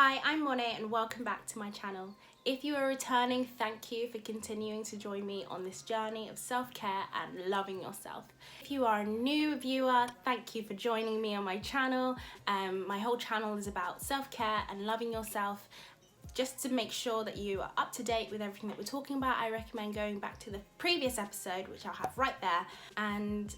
Hi, I'm Monette and welcome back to my channel. If you are returning, thank you for continuing to join me on this journey of self-care and loving yourself. If you are a new viewer, thank you for joining me on my channel. My whole channel is about self-care and loving yourself. Just to make sure that you are up to date with everything that we're talking about, I recommend going back to the previous episode, which I'll have right there, and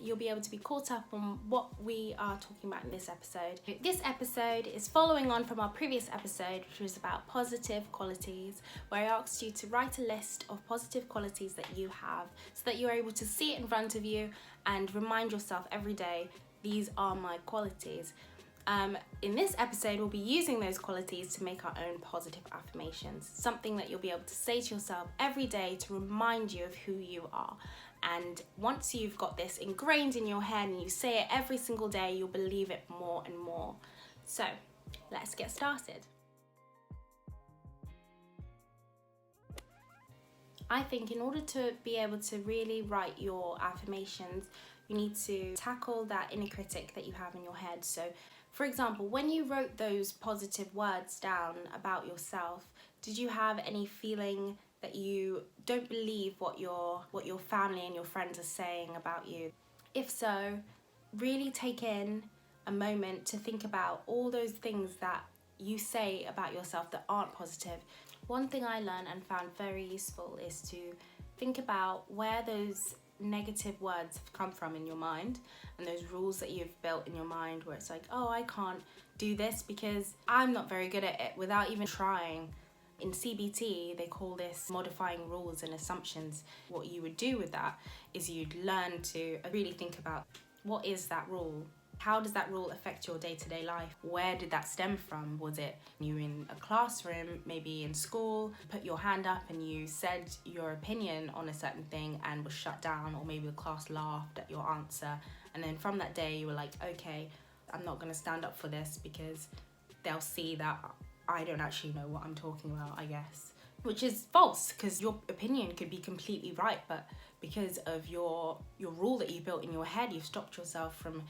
you'll be able to be caught up on what we are talking about in this episode. This episode is following on from our previous episode, which was about positive qualities, where I asked you to write a list of positive qualities that you have so that you're able to see it in front of you and remind yourself every day, these are my qualities. In this episode, we'll be using those qualities to make our own positive affirmations, something that you'll be able to say to yourself every day to remind you of who you are. And once you've got this ingrained in your head and you say it every single day, you'll believe it more and more. So let's get started. I think in order to be able to really write your affirmations, you need to tackle that inner critic that you have in your head. So for example, when you wrote those positive words down about yourself, did you have any feeling that you don't believe what your family and your friends are saying about you? If so, really take in a moment to think about all those things that you say about yourself that aren't positive. One thing I learned and found very useful is to think about where those negative words have come from in your mind and those rules that you've built in your mind where it's like, oh, I can't do this because I'm not very good at it, without even trying. In CBT, they call this modifying rules and assumptions. What you would do with that is you'd learn to really think about, what is that rule? How does that rule affect your day-to-day life? Where did that stem from? Was it you in a classroom, maybe in school, put your hand up and you said your opinion on a certain thing and was shut down, or maybe the class laughed at your answer, and then from that day you were like, okay, I'm not gonna stand up for this because they'll see that I don't actually know what I'm talking about, I guess. Which is false, because your opinion could be completely right, but because of your rule that you built in your head, you've stopped yourself from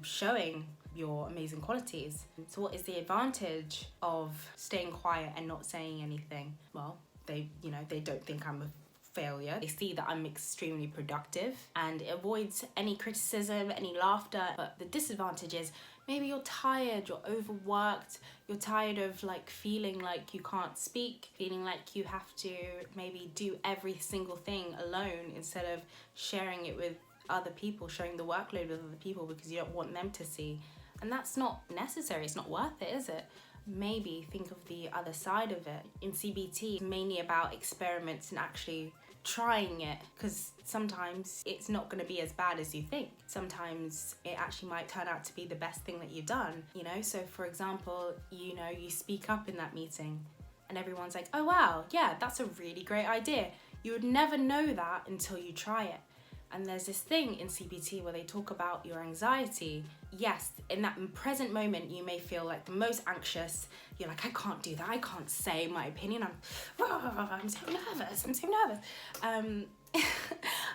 showing your amazing qualities. So what is the advantage of staying quiet and not saying anything? Well, they don't think I'm a failure. They see that I'm extremely productive, and it avoids any criticism, any laughter. But the disadvantage is maybe you're tired, you're overworked, you're tired of feeling like you can't speak, feeling like you have to maybe do every single thing alone instead of sharing it with other people, sharing the workload with other people because you don't want them to see. And that's not necessary, it's not worth it, is it? Maybe think of the other side of it. In CBT, it's mainly about experiments and actually trying it, because sometimes it's not going to be as bad as you think. Sometimes it actually might turn out to be the best thing that you've done, So for example, you speak up in that meeting and everyone's like, oh wow, yeah, that's a really great idea. You would never know that until you try it. And there's this thing in CBT where they talk about your anxiety. Yes, in that present moment, you may feel like the most anxious. You're like, I can't do that. I can't say my opinion. I'm so nervous. And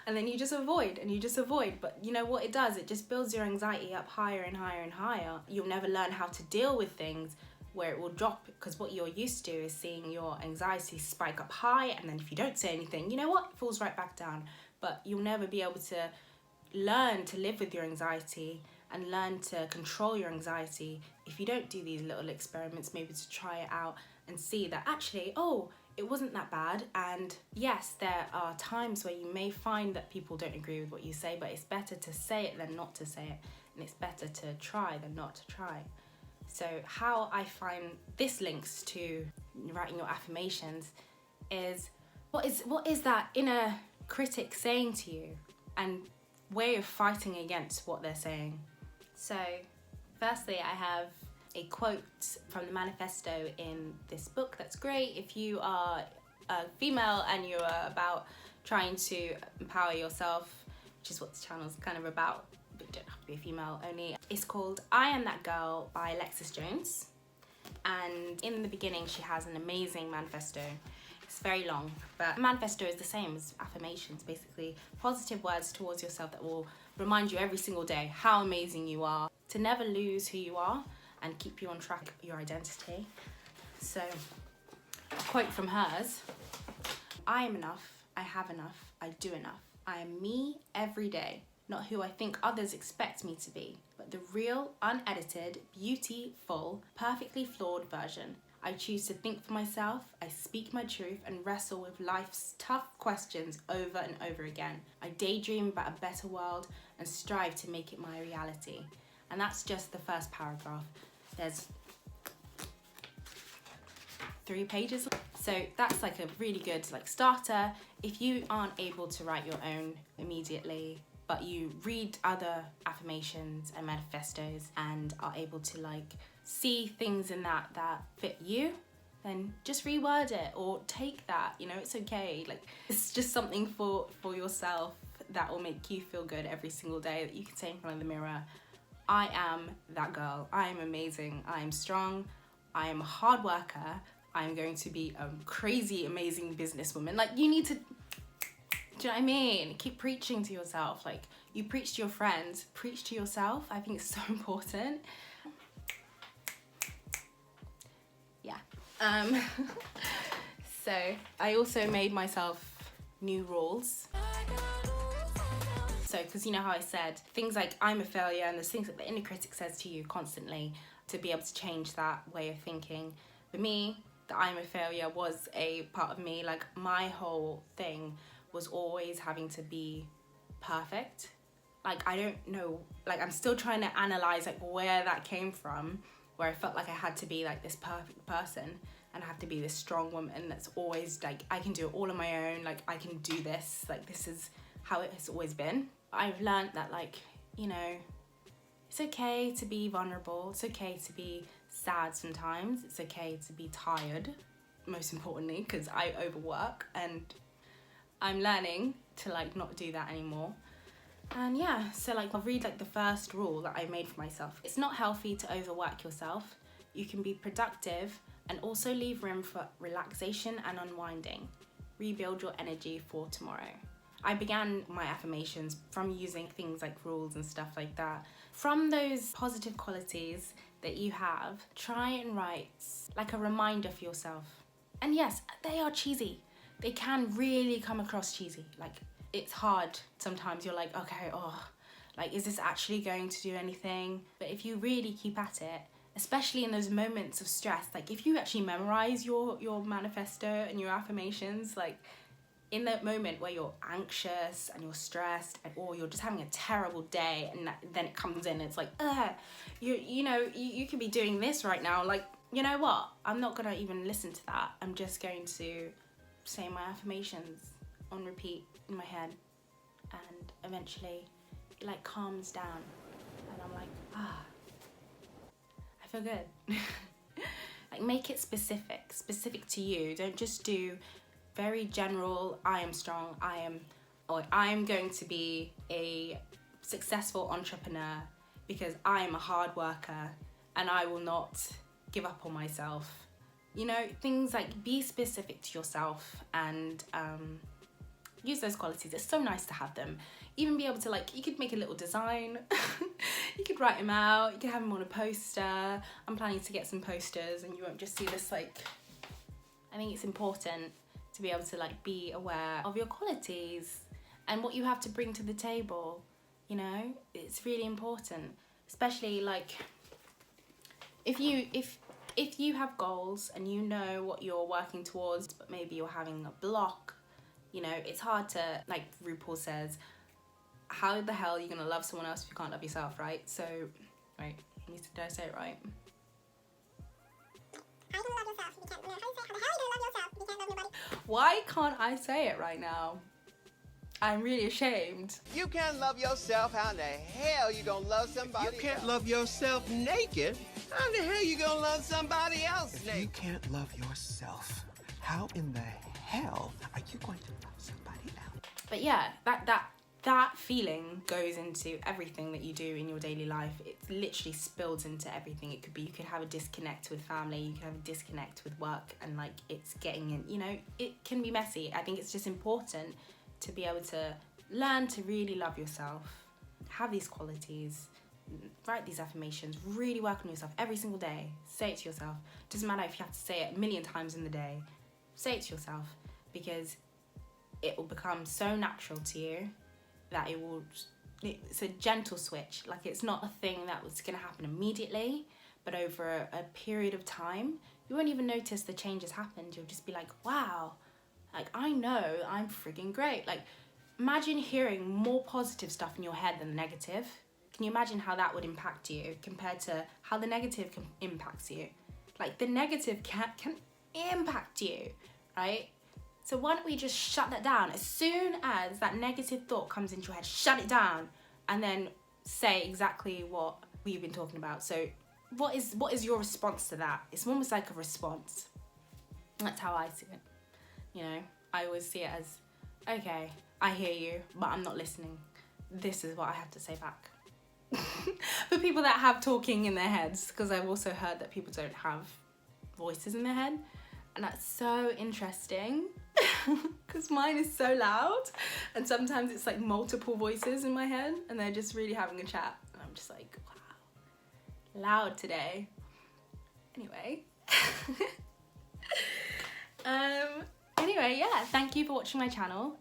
then you just avoid. But you know what it does? It just builds your anxiety up higher and higher and higher. You'll never learn how to deal with things where it will drop, because what you're used to is seeing your anxiety spike up high, and then if you don't say anything, you know what? It falls right back down. But you'll never be able to learn to live with your anxiety and learn to control your anxiety if you don't do these little experiments, maybe to try it out and see that actually, oh, it wasn't that bad. And yes, there are times where you may find that people don't agree with what you say, but it's better to say it than not to say it. And it's better to try than not to try. So how I find this links to writing your affirmations is, what is that inner critic saying to you, and where you're fighting against what they're saying. So firstly, I have a quote from the manifesto in this book that's great if you are a female and you are about trying to empower yourself, which is what this channel is kind of about, but you don't have to be a female only. It's called I Am That Girl by Alexis Jones, and in the beginning she has an amazing manifesto. It's very long, but manifesto is the same as affirmations, basically positive words towards yourself that will remind you every single day how amazing you are, to never lose who you are and keep you on track of your identity. So, a quote from hers: I am enough, I have enough, I do enough. I am me every day, not who I think others expect me to be, but the real, unedited, beautiful, perfectly flawed version. I choose to think for myself, I speak my truth and wrestle with life's tough questions over and over again. I daydream about a better world and strive to make it my reality. And that's just the first paragraph. There's 3 pages. So that's like a really good starter. If you aren't able to write your own immediately, but you read other affirmations and manifestos and are able to see things in that fit you, then just reword it or take that, it's okay. It's just something for yourself that will make you feel good every single day, that you can say in front of the mirror, I am that girl, I am amazing, I am strong, I am a hard worker, I'm going to be a crazy, amazing businesswoman. You need to, do you know what I mean? Keep preaching to yourself. You preach to your friends, preach to yourself. I think it's so important. Yeah. So I also made myself new rules. So, because you know how I said, things like I'm a failure and there's things that the inner critic says to you constantly, to be able to change that way of thinking. For me, the I'm a failure was a part of me. My whole thing was always having to be perfect. I don't know, I'm still trying to analyze where that came from, where I felt like I had to be this perfect person and I have to be this strong woman that's always I can do it all on my own, I can do this, this is how it has always been. I've learned that it's okay to be vulnerable, it's okay to be sad sometimes, it's okay to be tired, most importantly, because I overwork, and I'm learning to not do that anymore. And yeah, so I'll read the first rule that I made for myself. It's not healthy to overwork yourself. You can be productive and also leave room for relaxation and unwinding. Rebuild your energy for tomorrow. I began my affirmations from using things like rules and stuff like that. From those positive qualities that you have, try and write a reminder for yourself. And yes, they are cheesy. They can really come across cheesy. It's hard sometimes. You're okay, is this actually going to do anything? But if you really keep at it, especially in those moments of stress, if you actually memorize your manifesto and your affirmations, in that moment where you're anxious and you're stressed or you're just having a terrible day, and then it comes in, it's you could be doing this right now. You know what? I'm not gonna even listen to that. I'm just going to say my affirmations on repeat in my head, and eventually it calms down and I'm I feel good. Make it specific to you. Don't just do very general, I am strong, I'm going to be a successful entrepreneur because I am a hard worker and I will not give up on myself. Things be specific to yourself and use those qualities. It's so nice to have them. Even be able to you could make a little design. You could write them out. You could have them on a poster. I'm planning to get some posters and you won't just see this I think it's important to be able to be aware of your qualities and what you have to bring to the table. It's really important, especially if you have goals and you know what you're working towards, but maybe you're having a block. It's hard to, RuPaul says, how the hell are you gonna love someone else if you can't love yourself, right? So, right, did I say it right? Why can't I say it right now? I'm really ashamed. You can't love yourself. How in the hell you gonna love somebody else? You can't love yourself naked. How in the hell you gonna love somebody else naked? You can't love yourself. How in the hell are you going to love somebody else? But yeah, that feeling goes into everything that you do in your daily life. It literally spills into everything. It could be, you could have a disconnect with family, you could have a disconnect with work, and it's getting in, it can be messy. I think it's just important to be able to learn to really love yourself, have these qualities, write these affirmations, really work on yourself every single day. Say it to yourself. Doesn't matter if you have to say it a million times in the day. Say it to yourself, because it will become so natural to you that it's a gentle switch. Like, it's not a thing that was going to happen immediately, but over a period of time, you won't even notice the changes happened. You'll just be like, wow, like, I know I'm friggin' great. Like, imagine hearing more positive stuff in your head than the negative. Can you imagine how that would impact you compared to how the negative impacts you? Like, the negative can impact you, right? So why don't we just shut that down? As soon as that negative thought comes into your head, shut it down, and then say exactly what we've been talking about. So what is your response to that? It's almost like a response. That's how I see it. You know, I always see it as, okay, I hear you, but I'm not listening. This is what I have to say back. For people that have talking in their heads, because I've also heard that people don't have voices in their head, and that's so interesting because mine is so loud, and sometimes it's like multiple voices in my head and they're just really having a chat, and I'm just like, wow, loud today. Anyway. Anyway, yeah, thank you for watching my channel.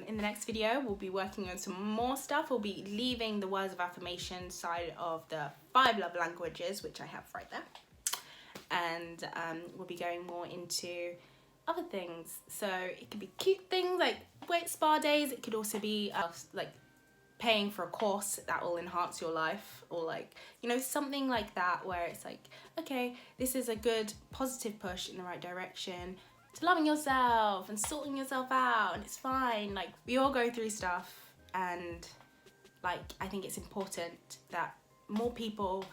In the next video, we'll be working on some more stuff. We'll be leaving the words of affirmation side of the 5 love languages, which I have right there. And we'll be going more into other things. So it could be cute things like weight spa days. It could also be like paying for a course that will enhance your life, or like, you know, something like that, where it's like, okay, this is a good positive push in the right direction to loving yourself and sorting yourself out, and it's fine. Like, we all go through stuff, and like, I think it's important that more people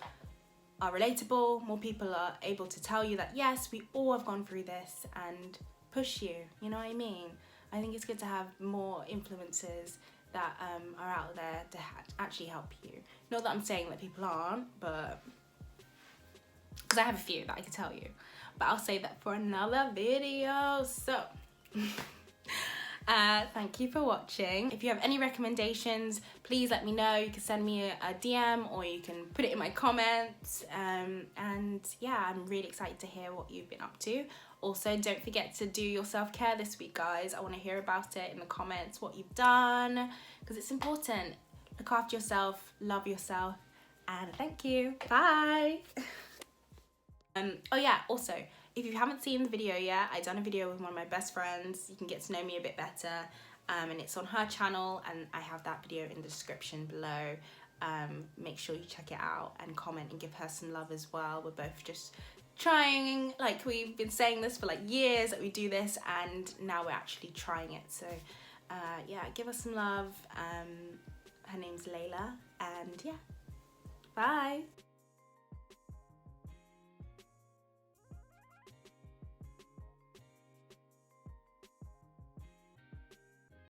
are relatable, more people are able to tell you that yes, we all have gone through this, and push you, you know what I mean? I think it's good to have more influencers that are out there to actually help you. Not that I'm saying that people aren't, but because I have a few that I could tell you, but I'll save that for another video. So thank you for watching. If you have any recommendations, please let me know. You can send me a DM, or you can put it in my comments. And yeah, I'm really excited to hear what you've been up to. Also, don't forget to do your self-care this week, guys. I want to hear about it in the comments, what you've done, because it's important. Look after yourself, love yourself, and thank you. Bye. Oh yeah, also, if you haven't seen the video yet, I've done a video with one of my best friends. You can get to know me a bit better, and it's on her channel, and I have that video in the description below. Make sure you check it out and comment and give her some love as well. We're both just trying, like, we've been saying this for like years that we do this, and now we're actually trying it. So yeah, give us some love. Her name's Layla, and yeah, bye.